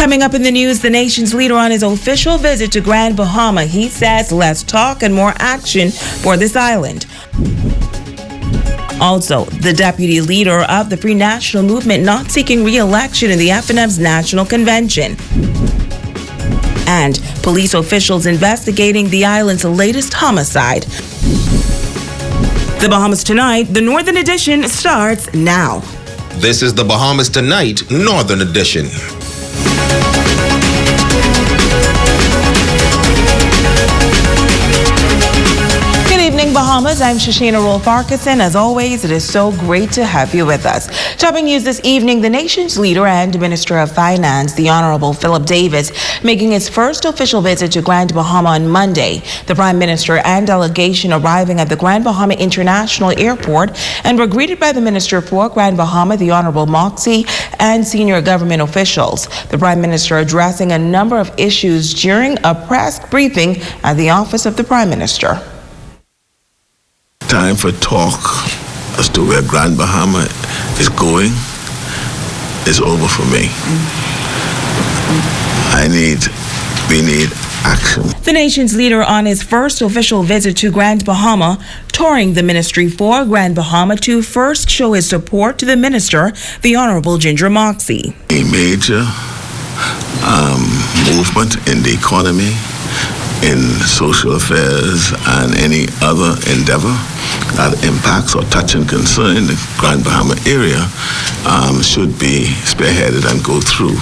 Coming up in the news, the nation's leader on his official visit to Grand Bahama. He says less talk and more action for this island. Also, the deputy leader of the Free National Movement not seeking re-election in the FNM's National Convention. And police officials investigating the island's latest homicide. The Bahamas Tonight, the Northern Edition, starts now. This is the Bahamas Tonight, Northern Edition. Good evening, Bahamas. I'm Shoshana Rolf-Arkeson. As always, it is so great to have you with us. Topping news this evening, the nation's leader and Minister of Finance, the Honorable Philip Davis, making his first official visit to Grand Bahama on Monday. The Prime Minister and delegation arriving at the Grand Bahama International Airport and were greeted by the Minister for Grand Bahama, the Honorable Moxie, and senior government officials. The Prime Minister addressing a number of issues during a press briefing at the office of the Prime Minister. Time for talk as to where Grand Bahama is going is over for me. We need action. The nation's leader on his first official visit to Grand Bahama, touring the ministry for Grand Bahama to first show his support to the minister, the Honorable Ginger Moxie. A major movement in the economy, in social affairs, and any other endeavor that impacts or touch and concern the Grand Bahama area should be spearheaded and go through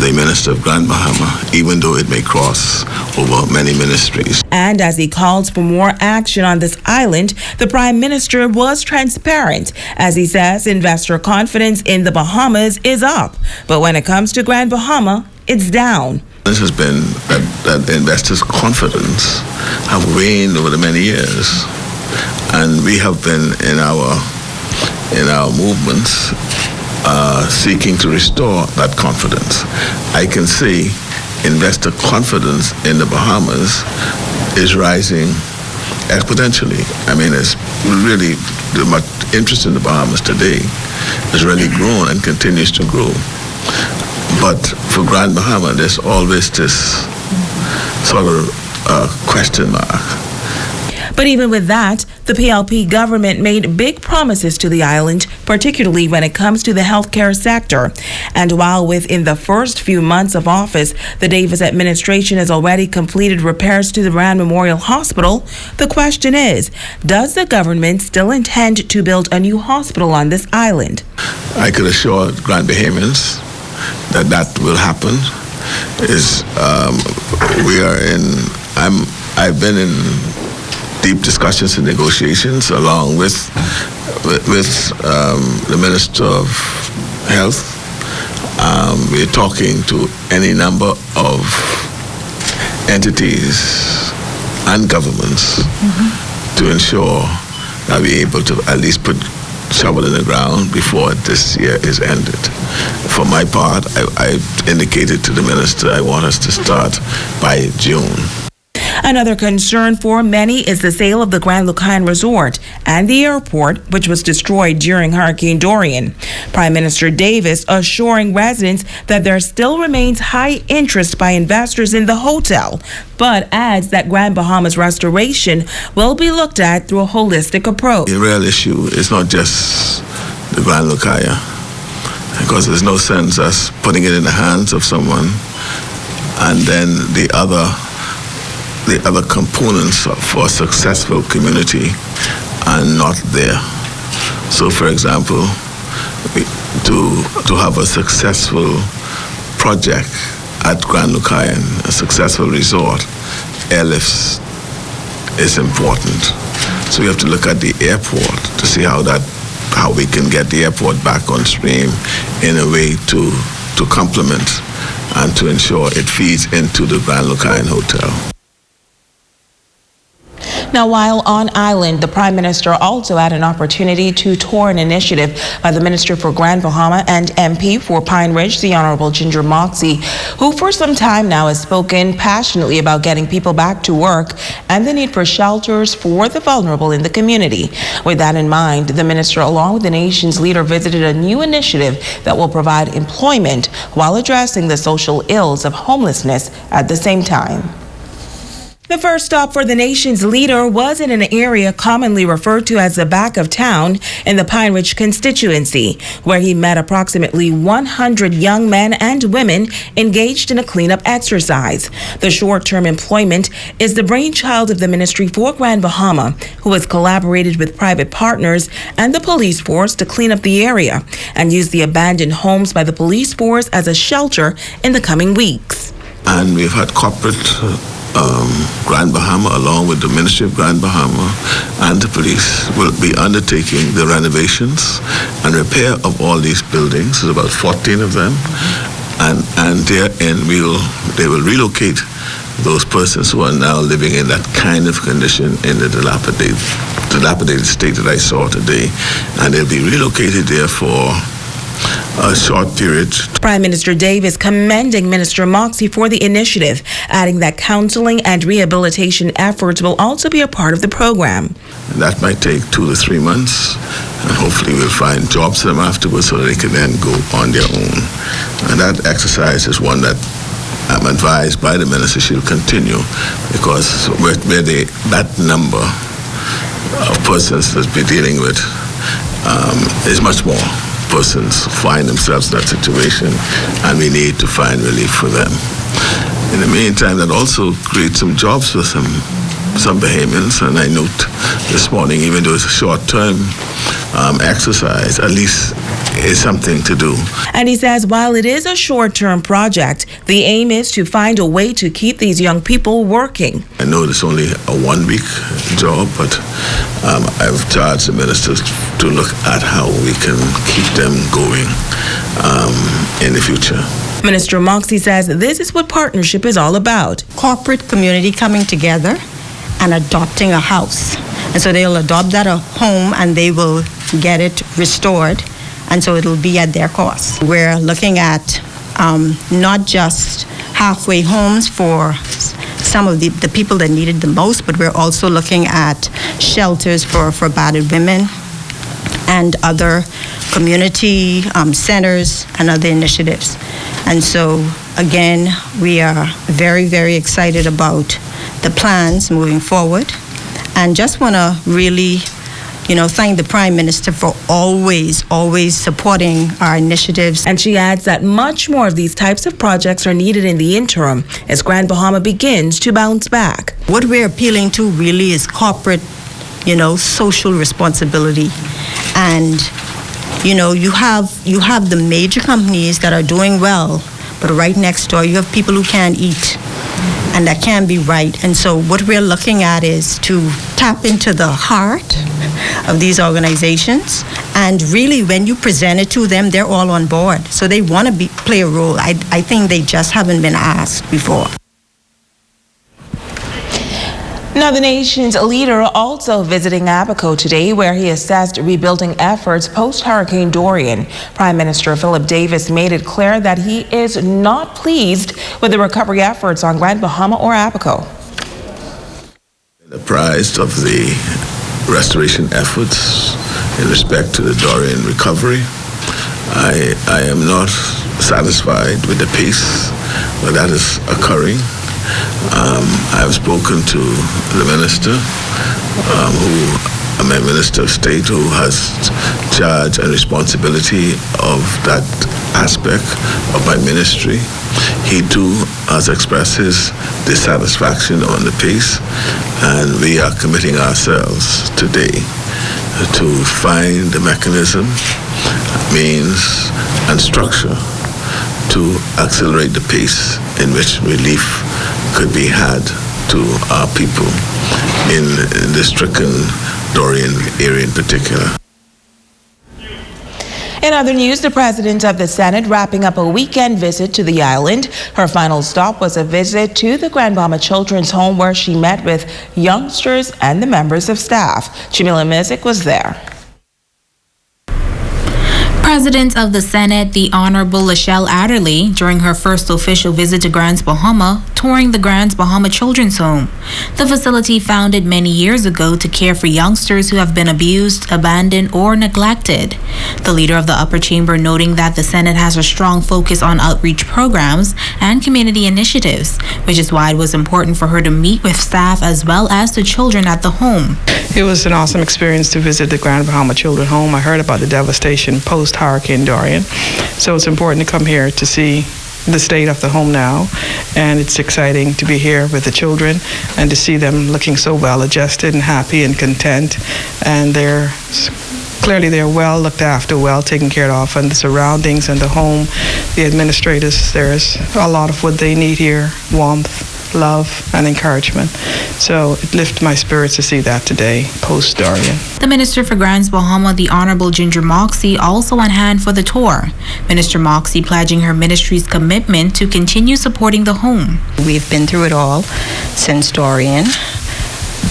the Minister of Grand Bahama, even though it may cross over many ministries. And as he calls for more action on this island, the Prime Minister was transparent. As he says, investor confidence in the Bahamas is up. But when it comes to Grand Bahama, it's down. This has been that investors' confidence have waned over the many years, and we have been in our movements seeking to restore that confidence. I can see investor confidence in the Bahamas is rising exponentially. I mean, it's really the much interest in the Bahamas today has really grown and continues to grow. But for Grand Bahama, there's always this sort of question mark. But even with that, the PLP government made big promises to the island, particularly when it comes to the healthcare sector. And while within the first few months of office, the Davis administration has already completed repairs to the Rand Memorial Hospital, the question is, does the government still intend to build a new hospital on this island? I could assure Grand Bahamians that will happen. I've been in deep discussions and negotiations along with the Minister of Health. We're talking to any number of entities and governments to ensure that we're able to at least put shovel in the ground before this year is ended. For my part, I indicated to the minister I want us to start by June. Another concern for many is the sale of the Grand Lucayan Resort and the airport, which was destroyed during Hurricane Dorian. Prime Minister Davis assuring residents that there still remains high interest by investors in the hotel, but adds that Grand Bahama's restoration will be looked at through a holistic approach. The real issue is not just the Grand Lucayan, because there's no sense us putting it in the hands of someone and then the other components for a successful community are not there. So, for example, to have a successful project at Grand Lucayan, a successful resort, airlifts is important. So we have to look at the airport to see how we can get the airport back on stream in a way to complement and to ensure it feeds into the Grand Lucayan Hotel. Now, while on island, the Prime Minister also had an opportunity to tour an initiative by the Minister for Grand Bahama and MP for Pine Ridge, the Honorable Ginger Moxie, who for some time now has spoken passionately about getting people back to work and the need for shelters for the vulnerable in the community. With that in mind, the minister, along with the nation's leader, visited a new initiative that will provide employment while addressing the social ills of homelessness at the same time. The first stop for the nation's leader was in an area commonly referred to as the back of town in the Pine Ridge constituency, where he met approximately 100 young men and women engaged in a cleanup exercise. The short-term employment is the brainchild of the Ministry for Grand Bahama, who has collaborated with private partners and the police force to clean up the area and use the abandoned homes by the police force as a shelter in the coming weeks. And we've had corporate Grand Bahama, along with the Ministry of Grand Bahama and the police, will be undertaking the renovations and repair of all these buildings. There's about 14 of them, and therein they will relocate those persons who are now living in that kind of condition in the dilapidated state that I saw today, and they'll be relocated there for a short period. Prime Minister Davis commending Minister Moxie for the initiative, adding that counseling and rehabilitation efforts will also be a part of the program. And that might take 2 to 3 months, and hopefully we'll find jobs for them afterwards so they can then go on their own. And that exercise is one that I'm advised by the minister she'll continue, because where that number of persons that we're dealing with is much more. Persons find themselves in that situation, and we need to find relief for them. In the meantime, that also creates some jobs for some Bahamians, and I note this morning, even though it's a short-term exercise, at least is something to do. And he says while it is a short-term project, the aim is to find a way to keep these young people working. I know it's only a 1-week job, but I've charged the ministers to look at how we can keep them going in the future. Minister Moxie says this is what partnership is all about. Corporate community coming together and adopting a house. And so they'll adopt that home and they will get it restored. And so it'll be at their cost. We're looking at not just halfway homes for some of the people that need it the most, but we're also looking at shelters for battered women and other community centers and other initiatives. And so, again, we are very, very excited about the plans moving forward, and just want to really thank the Prime Minister for always supporting our initiatives. And she adds that much more of these types of projects are needed in the interim as Grand Bahama begins to bounce back. What we're appealing to really is corporate, social responsibility. And, you have the major companies that are doing well, but right next door you have people who can't eat. And that can be right. And so what we're looking at is to tap into the heart of these organizations. And really, when you present it to them, they're all on board. So they want to play a role. I think they just haven't been asked before. Now, the nation's leader also visiting ABACO today, where he assessed rebuilding efforts post-Hurricane Dorian. Prime Minister Philip Davis made it clear that he is not pleased with the recovery efforts on Grand Bahama or ABACO. Apprised of the restoration efforts in respect to the Dorian recovery. I am not satisfied with the pace where that is occurring. I have spoken to the minister, my Minister of State, who has charge and responsibility of that aspect of my ministry. He too has expressed his dissatisfaction on the pace, and we are committing ourselves today to find the mechanism, means, and structure to accelerate the pace in which relief could be had to our people in the stricken Dorian area in particular. In other news, the President of the Senate wrapping up a weekend visit to the island. Her final stop was a visit to the Grand Bahama Children's Home, where she met with youngsters and the members of staff. Jamila Mizik was there. President of the Senate, the Honorable Lachelle Adderley, during her first official visit to Grand Bahama, touring the Grand Bahama Children's Home. The facility founded many years ago to care for youngsters who have been abused, abandoned, or neglected. The leader of the upper chamber noting that the Senate has a strong focus on outreach programs and community initiatives, which is why it was important for her to meet with staff as well as the children at the home. It was an awesome experience to visit the Grand Bahama Children's Home. I heard about the devastation post-Hurricane Dorian, so it's important to come here to see the state of the home now, and it's exciting to be here with the children and to see them looking so well adjusted and happy and content, and they're well looked after, well taken care of, and the surroundings and the home, the administrators, there's a lot of what they need here: warmth, love, and encouragement. So it lifted my spirits to see that today, post-Dorian. The Minister for Grand Bahama, the Honorable Ginger Moxie, also on hand for the tour. Minister Moxie pledging her ministry's commitment to continue supporting the home. We've been through it all since Dorian.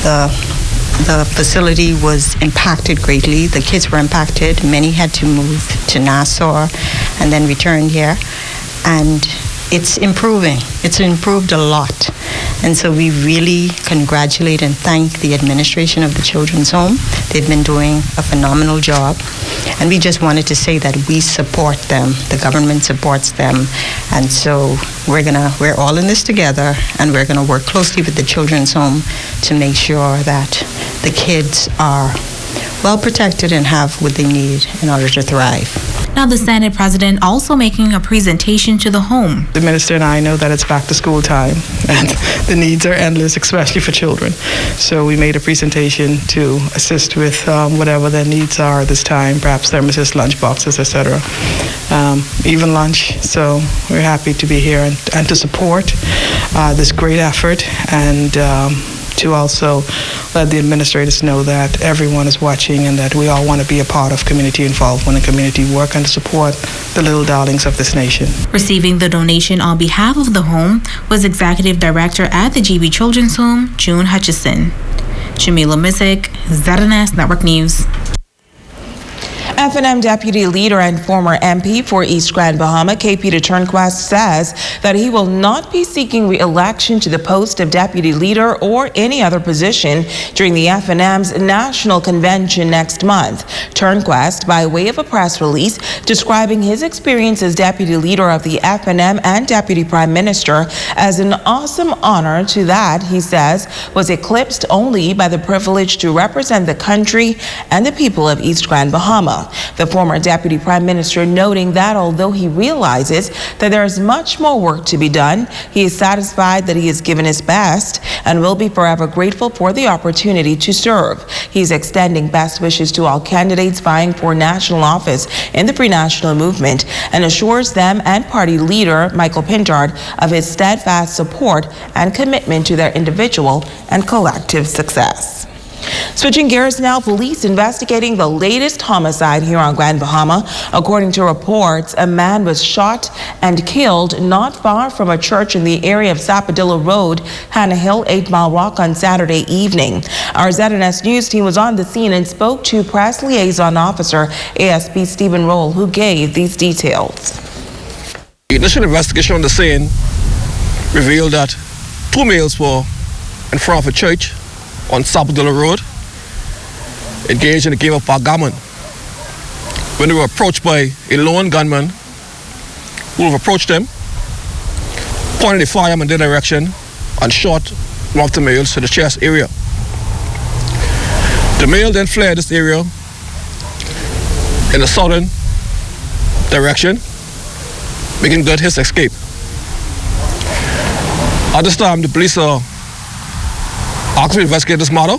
The facility was impacted greatly. The kids were impacted. Many had to move to Nassau and then return here. And it's improving. It's improved a lot. And so we really congratulate and thank the administration of the Children's Home. They've been doing a phenomenal job. And we just wanted to say that we support them. The government supports them. And so we're all in this together, and we're going to work closely with the Children's Home to make sure that the kids are well protected and have what they need in order to thrive. Now the Senate President also making a presentation to the home. The Minister and I know that it's back to school time, and the needs are endless, especially for children. So we made a presentation to assist with whatever their needs are this time, perhaps thermoses, lunch boxes, etc. Even lunch. So we're happy to be here and to support this great effort, and to also let the administrators know that everyone is watching and that we all want to be a part of community involvement and community work and to support the little darlings of this nation. Receiving the donation on behalf of the home was Executive Director at the GB Children's Home, June Hutchison. Jamila Mizik, ZNS Network News. FNM Deputy Leader and former MP for East Grand Bahama, K. Peter Turnquist, says that he will not be seeking re-election to the post of Deputy Leader or any other position during the FNM's National Convention next month. Turnquist, by way of a press release describing his experience as Deputy Leader of the FNM and Deputy Prime Minister as an awesome honor to that, he says, was eclipsed only by the privilege to represent the country and the people of East Grand Bahama. The former Deputy Prime Minister noting that although he realizes that there is much more work to be done, he is satisfied that he has given his best and will be forever grateful for the opportunity to serve. He's extending best wishes to all candidates vying for national office in the pre-national movement and assures them and party leader Michael Pintard of his steadfast support and commitment to their individual and collective success. Switching gears now, police investigating the latest homicide here on Grand Bahama. According to reports, a man was shot and killed not far from a church in the area of Sapadilla Road, Hannah Hill, 8 Mile Walk on Saturday evening. Our ZNS News team was on the scene and spoke to Press Liaison Officer ASP Stephen Roll, who gave these details. The initial investigation on the scene revealed that 2 males were in front of a church on Sapadilla Road, engaged in a game of backgammon, when they were approached by a lone gunman who have approached them, pointed a firearm in their direction, and shot one of the males to the chest area. The male then fled this area in the southern direction, making good his escape. At this time, the police are actively investigating this matter.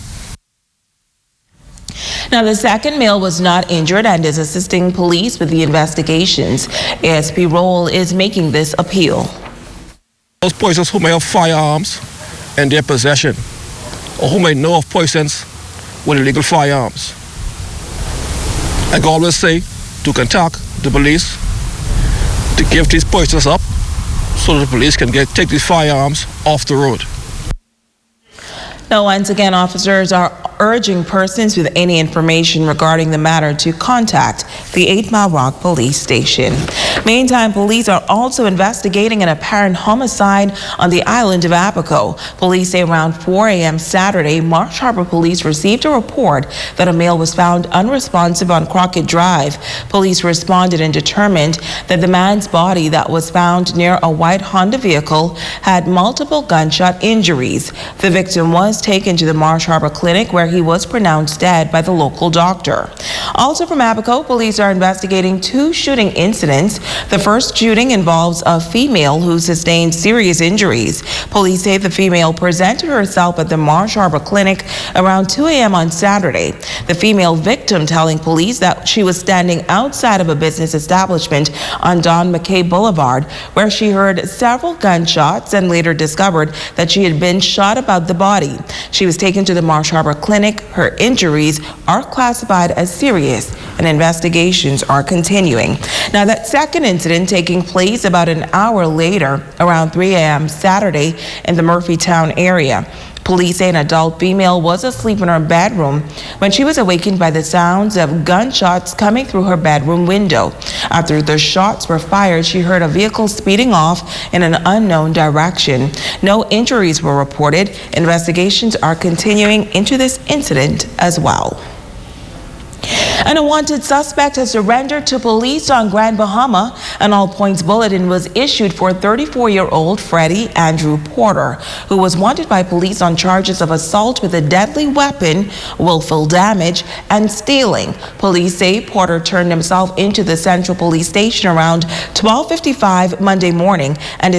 Now, the second male was not injured and is assisting police with the investigations. ASP Roll is making this appeal. Those persons who may have firearms in their possession or who may know of persons with illegal firearms, like I always say, to contact the police to give these persons up so that the police can take these firearms off the road. Now, once again, officers are urging persons with any information regarding the matter to contact the 8 Mile Rock Police Station. Meantime, police are also investigating an apparent homicide on the island of ABACO. Police say around 4 a.m. Saturday, Marsh Harbor Police received a report that a male was found unresponsive on Crockett Drive. Police responded and determined that the man's body that was found near a white Honda vehicle had multiple gunshot injuries. The victim was taken to the Marsh Harbor Clinic where he was pronounced dead by the local doctor. Also from ABACO, police are investigating 2 shooting incidents. The first shooting involves a female who sustained serious injuries. Police say the female presented herself at the Marsh Harbor Clinic around 2 a.m. on Saturday. The female victim telling police that she was standing outside of a business establishment on Don McKay Boulevard where she heard several gunshots and later discovered that she had been shot about the body. She was taken to the Marsh Harbor Clinic. Her injuries are classified as serious and investigations are continuing. Now, that second incident taking place about an hour later, around 3 a.m. Saturday in the Murphytown area. Police say an adult female was asleep in her bedroom when she was awakened by the sounds of gunshots coming through her bedroom window. After the shots were fired, she heard a vehicle speeding off in an unknown direction. No injuries were reported. Investigations are continuing into this incident as well. And a wanted suspect has surrendered to police on Grand Bahama. An all-points bulletin was issued for 34-year-old Freddie Andrew Porter, who was wanted by police on charges of assault with a deadly weapon, willful damage, and stealing. Police say Porter turned himself into the Central Police Station around 12:55 Monday morning and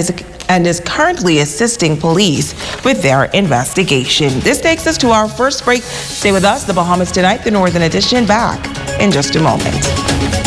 is currently assisting police with their investigation. This takes us to our first break. Stay with us. The Bahamas Tonight, the Northern Edition, back in just a moment.